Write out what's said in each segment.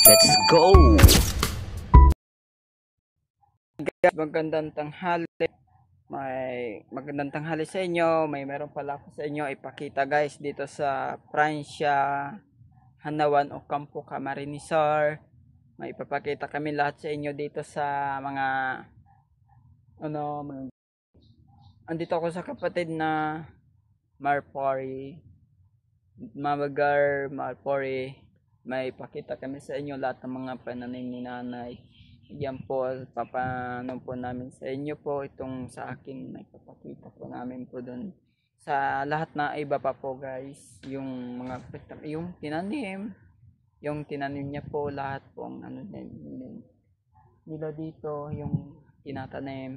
Let's go! Guys, magandang tanghali. Magandang tanghali sa inyo. Meron pala ako sa inyo ipakita guys dito sa Prancia, Hanawan o Campo Camarines. May ipapakita kami lahat sa inyo dito sa mga andito ako sa kapatid na Marpori. Marpori. May ipakita kami sa inyo lahat ng mga pananim ni nanay. Yan po, papaano po namin sa inyo po itong sa akin, may papakita po namin po doon sa lahat na iba pa po guys, yung mga tinanim niya po lahat po ang nila dito, yung tinatanim,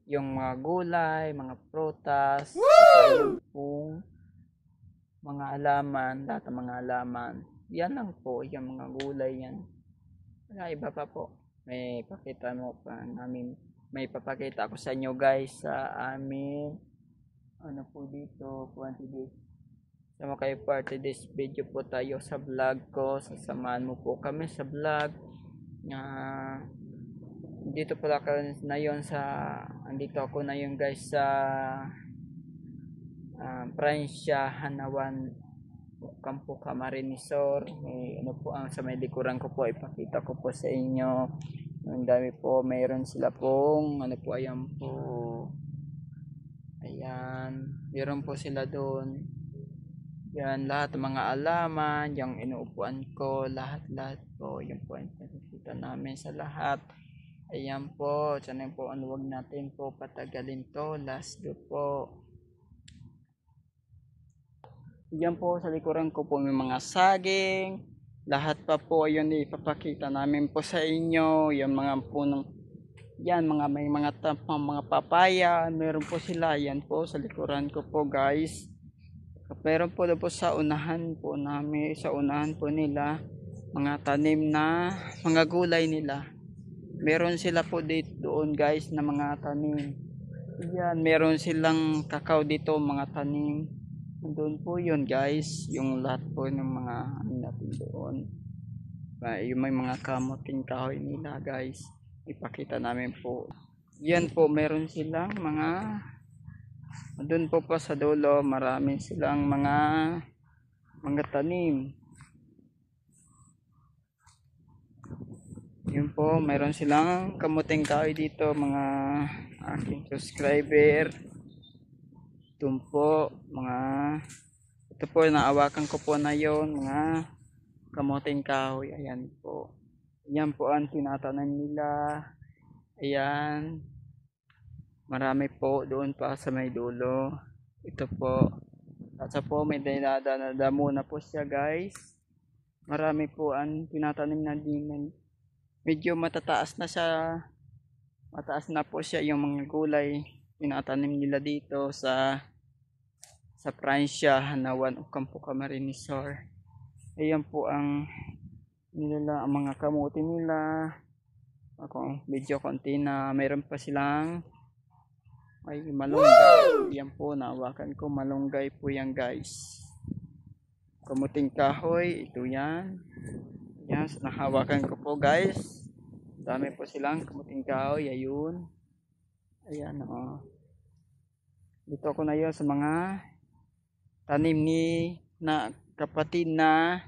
yung mga gulay, mga prutas, yung pong mga alaman, lahat ng mga alaman. Yan lang po, yung mga gulay yan. Wala iba pa po. May papakita ako sa inyo guys sa amin po dito quantity sa mga part this video po tayo sa vlog ko. Sasamahan mo po kami sa vlog dito pala na yon andito ako na yun guys sa Prancia, Hanawan, Campo Camarines. Sa may likuran ko po ipakita ko po sa inyo. Ang dami po, mayroon sila pong ayan po. Ayan, mayroon po sila doon. Yan lahat ng mga alaman, yung inuupuan ko, lahat po. Yan po ang nakikita namin sa lahat. Ayan po, sana po wag natin po patagalin to. Last do po. Yan po sa likuran ko po may mga saging. Lahat pa po yun ipapakita namin po sa inyo. Yung mga punong yan, may mga papaya, meron po sila. Yan po sa likuran ko po guys. Meron po po sa unahan po namin, sa unahan po nila mga tanim na mga gulay nila. Meron sila po dito doon guys na mga tanim. Yan, meron silang kakao dito, mga tanim. Doon po yun guys, yung lahat po ng mga natin doon. Yung may mga kamuting kahoy nila guys, ipakita namin po. Yan po, meron silang mga doon po sa dulo, marami silang mga tanim. Yun po, meron silang kamuting kahoy dito mga aking subscriber. Doon po, ito po, naawakan ko po na yon mga kamuting kahoy. Ayan po. Yan po ang tinatanim nila. Ayan. Marami po doon pa sa may dulo. Ito po. At sa po, may damo na po siya guys. Marami po ang tinatanim na din. Medyo matataas na siya. Mataas na po siya yung mga gulay. Tinatanim nila dito sa Prancia, Hanawan o Campo Camarines. Ayan po ang mga kamuti nila. Ako video konti na mayroon pa silang may malunggay. Yan po, nawakan ko, malunggay po yan guys. Kamuting kahoy, ito yan. Yan, nahawakan ko po guys. Dami po silang kamuting kahoy, ayun. Ayan Dito ako na yun sa mga tanim ni na kapatid na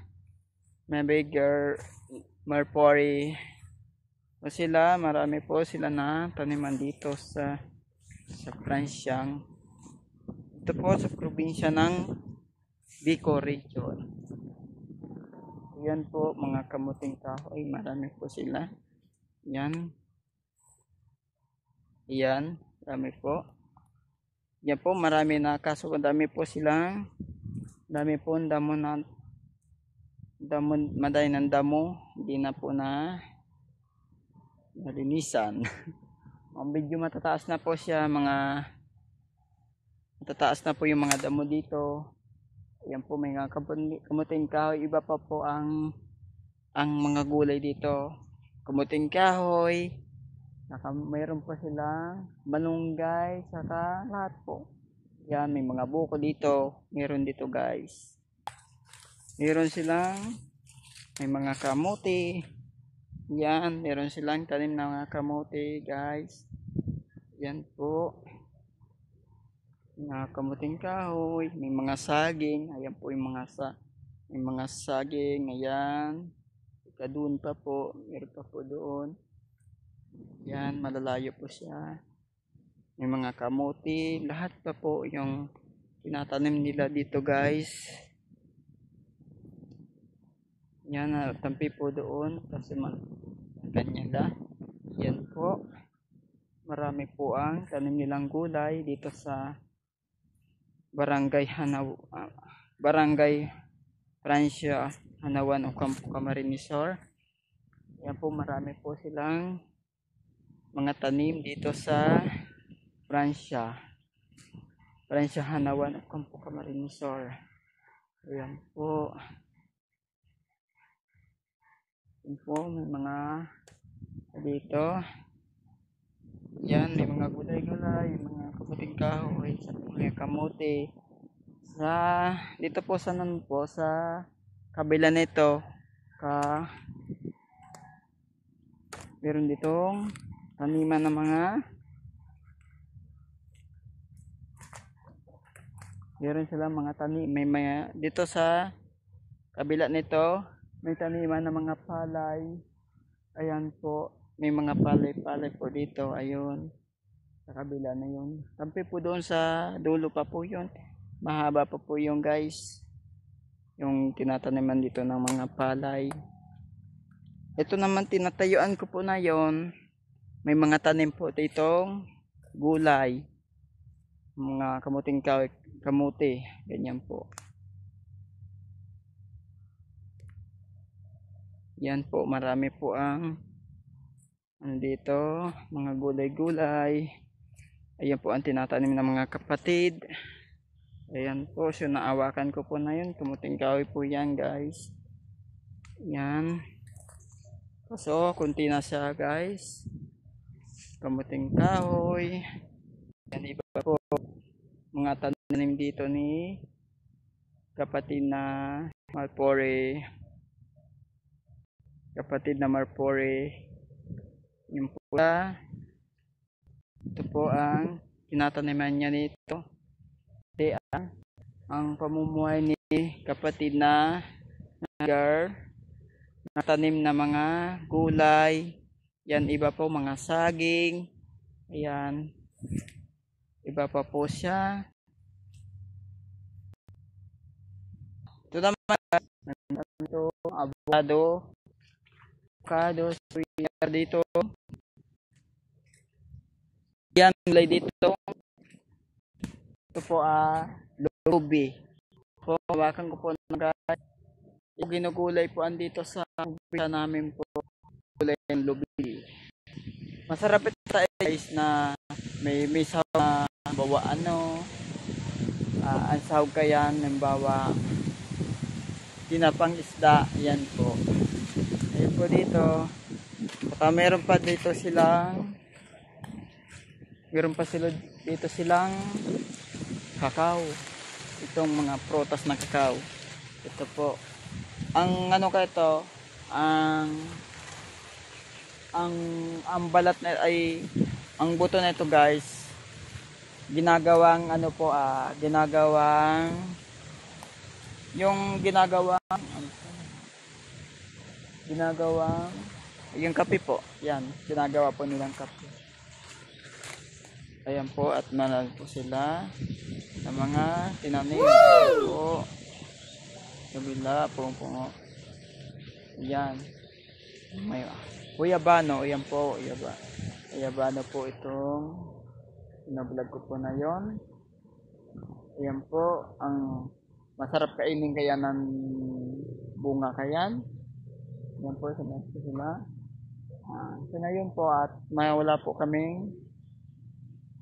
Mabiger Marpori. O sila, marami po sila na taniman dito sa Prancia. Ito po sa probinsya ng Bicol region. Yan po mga kamuting kahoy, marami po sila. Yan. Yan, marami po. Yan po, marami na, kaso dami po silang maday ng damo, hindi na po na nalinisan. Medyo matataas na po siya, matataas na po yung mga damo dito. Ayan po, may mga kamuting kahoy, iba pa po ang mga gulay dito. Kamuting kahoy, mayroon pa silang malunggay, saka lahat po. Yan, may mga buko dito. Meron dito guys. Meron silang may mga kamote. Yan, meron silang tanim na mga kamote guys. Yan po. Mga kamuting kahoy, may mga saging. Ayan po yung may mga saging. Ayan. Doon pa po, meron pa po doon. Yan, malalayo po siya. May mga kamote, lahat pa po yung tinatanim nila dito guys. Yan, tampi po doon kasi ganyan da. Yan po. Marami po ang tanim nilang gulay dito sa Barangay Barangay Francia, Hanawan, Ocampo, Camarines Sur. Yan po, marami po silang mga tanim dito sa Francia, Hanawan, Ocampo, Camarines Sur. Ayan po. Yan po, may mga dito. Yan, may mga gulay-gulay, mga kamuting kahoy, mga kamote. Dito po sa kabila nito, meron ditong taniman ng meron silang mga tanim, dito sa kabila nito, may taniman ng mga palay. Ayan po, may mga palay po dito. Ayun, sa kabila na yun. Tampi po doon sa dulo pa po yun. Mahaba pa po yung guys. Yung tinataniman dito ng mga palay. Ito naman tinatayuan ko po na yon. May mga tanim po ditong gulay. Mga kamuting kamote. Ganyan po. Yan po, marami po ang dito, mga gulay-gulay. Ayan po ang tinatanim ng mga kapatid. Ayan po, so naawakan ko po na yun. Kamuting kahoy po yan guys. Yan. So, kunti na siya guys. Kamuting kahoy. Yan, iba po mga tanim dito ni kapatid na Marpore. Yung pula. Ito po ang tinataniman niya nito. Ito ang pamumuhay ni kapatid na natanim na mga gulay. Yan, iba po mga saging. Ayan, iba pa po siya. Ito naman ito, avocado, suya dito. Yan, gulay dito. Ito po lubi. Po, hawakan ko po ng guys. Yung ginugulay po andito sa umpisa namin po, gulay ng lubi. Masarap ito guys na may sahog na bawa ang sahog kaya ng bawa tinapang isda. Yan po. Ayun po dito. Saka meron pa sila dito silang kakao. Itong mga prutas na kakao. Ito po. Ang balat na ang buto na ito guys, ginagawang yung kape po. Yan, ginagawa po nilang kape. Ayan po, at manal po sila ng mga tinanim po. Kabila, pungo. Ayan. May Uyabano, ayan po, Uyabano po itong pinablog ko po na yon. Ayan po, ang masarap kainin kaya ng bunga kayan. Ayan po, sila. So ngayon po, at wala po kaming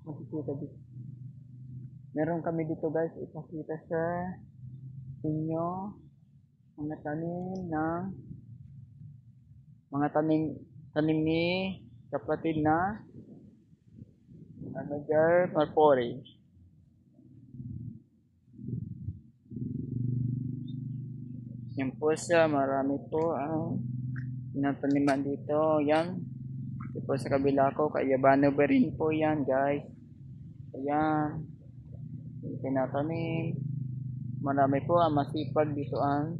makikita dito. Meron kami dito guys, ipakita sa inyo mga tanim ni kapatid na Manager Marpore. Yan po siya, marami po ang tinataniman dito. Yan. Ito po sa kabila ko, kay Yabano ba rin po yan guys. Ayan. Tinatanim. Marami po ang masipag dito ang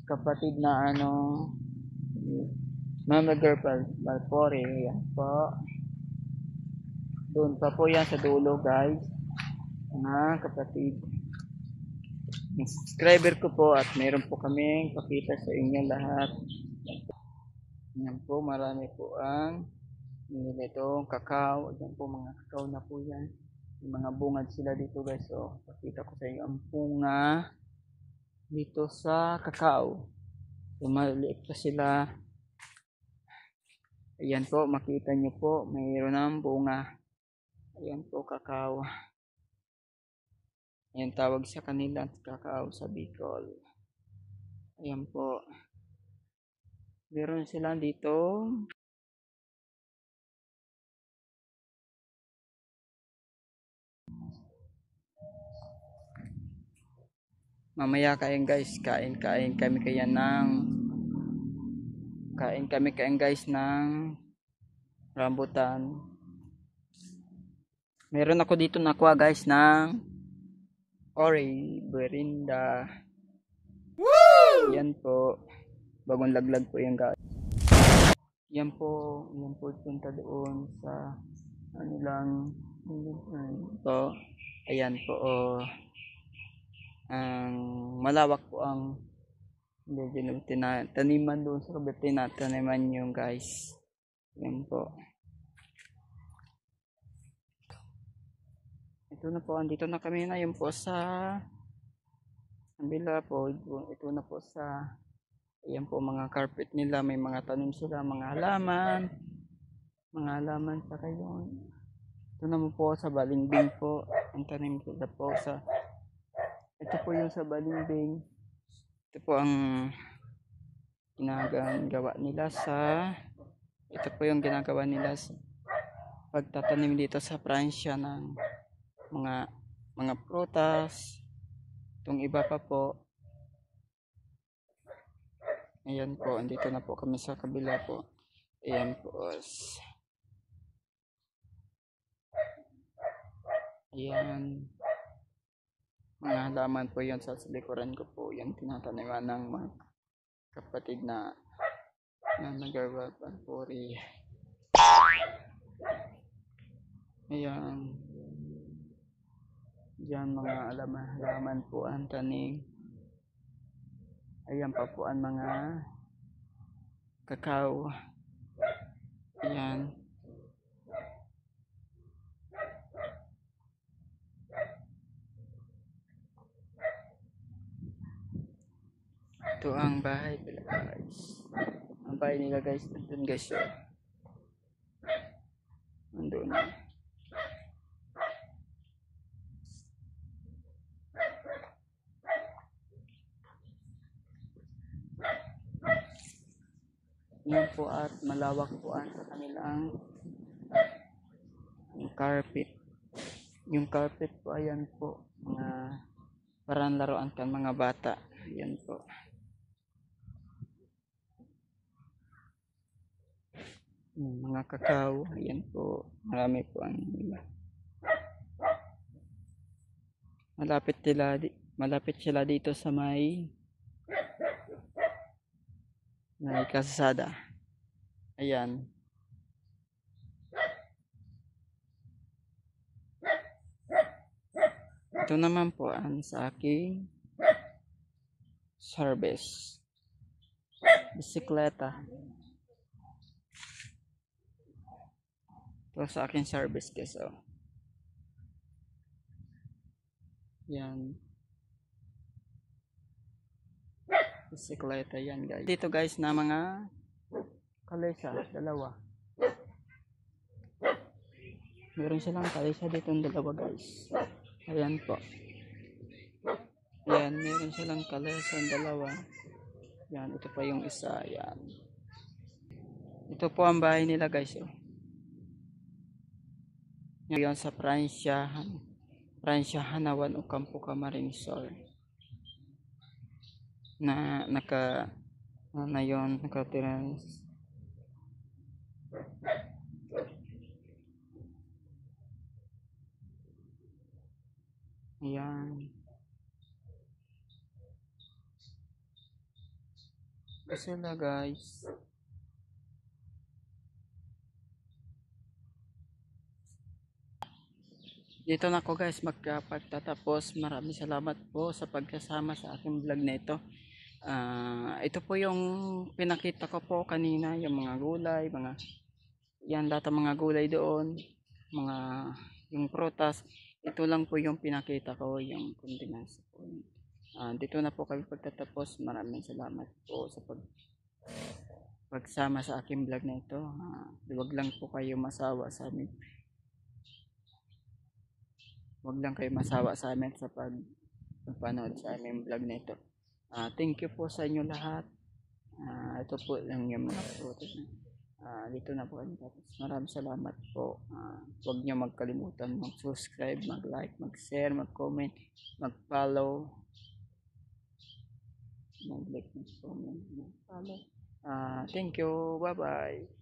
kapatid na Mama Girl Balpore. Yan po. Doon pa po yan sa dulo guys. Mga kapatid. Yung subscriber ko po at meron po kaming pakita sa inyo lahat. Yan po, marami po ang nilitong kakao. Yan po mga kakao na po yan. Yung mga bungad sila dito guys. So, pakita ko sa inyo ang bunga dito sa kakao. So, maliit pa sila. Ayan po, makita nyo po, mayroon ng bunga. Ayan po, kakao. Ayan tawag sa kanila, kakao sa Bicol. Ayan po. Meron sila dito. Mamaya kain guys, kain kami kaya kain kami guys ng rambutan. Meron ako dito nakuha guys ng Ori Berinda. Woo! Yan po. Bagong laglag po yan guys. Yan po punta doon sa lang to. Ayan po ang malawak po ang taniman doon sa kabila, tinataniman yung guys. Yan po. Ito na po, andito na kami na yun po sa kabila po. Ito na po sa ayan po mga carpet nila, may mga tanim sila, mga halaman pa kayo. Ito naman po sa balimbing po, ang tanim sila po sa ito po yung sa balimbing. Ito po ang ginagawa nila sa ito po yung ginagawa nila sa pagtatanim dito sa Pransya ng mga prutas. Itong iba pa po. Ayan po, andito na po kami sa kabila po. Ayan po. Ayan. Mga halaman po yun sa likuran ko po. Yan tinataniman ng mga kapatid na nagawa Balpore. Ayan. Diyan mga halaman po ang tanim. Ayan pa po ang mga kakao. Ayan. Ito ang bahay nila guys. Ang bahay nila guys, nandun guys yun. Nandun. Yan po at malawak po sa kanilang carpet. Yung carpet po ayan po. Parang laruan kan mga bata. Ayan po. Mga kakao, ayan po, marami po ang malapit sila dito sa may kalsada. Ayan. Ito naman po ang sa aking service. Bisikleta. Ito sa aking service guys. Yan. Bisikleta yan guys. Dito guys na mga kalesa, dalawa. Meron silang kalesa dito ng dalawa guys. Ayan po. Ayan, meron silang kalesa ng dalawa. Yan, ito pa yung isa. Yan. Ito po ang bahay nila guys. Ngayon sa Pransya Hanawan o Campo Camarinesor. na na yon nakatira. Ayan. Kasi na guys. Dito na ako guys magpagtatapos. Maraming salamat po sa pagkasama sa aking vlog na ito. Ito po yung pinakita ko po kanina, yung mga gulay, yan lahat ng mga gulay doon, mga yung prutas. Ito lang po yung pinakita ko, yung kombinasyon po. Dito na po kami pagtatapos. Maraming salamat po sa pagsama sa aking vlog na ito. Huwag lang po kayo masawa sa amin. Huwag lang kayo masawa sa amin sa pagpanood sa aming vlog na ito. Thank you po sa inyo lahat. Ito po lang yung mga photos. Dito na po kami tapos. Maraming salamat po. Huwag nyo magkalimutan mag-subscribe, mag-like, mag-share, mag-comment, mag-follow. Mag-like, mag-comment, mag-follow. Thank you. Bye-bye.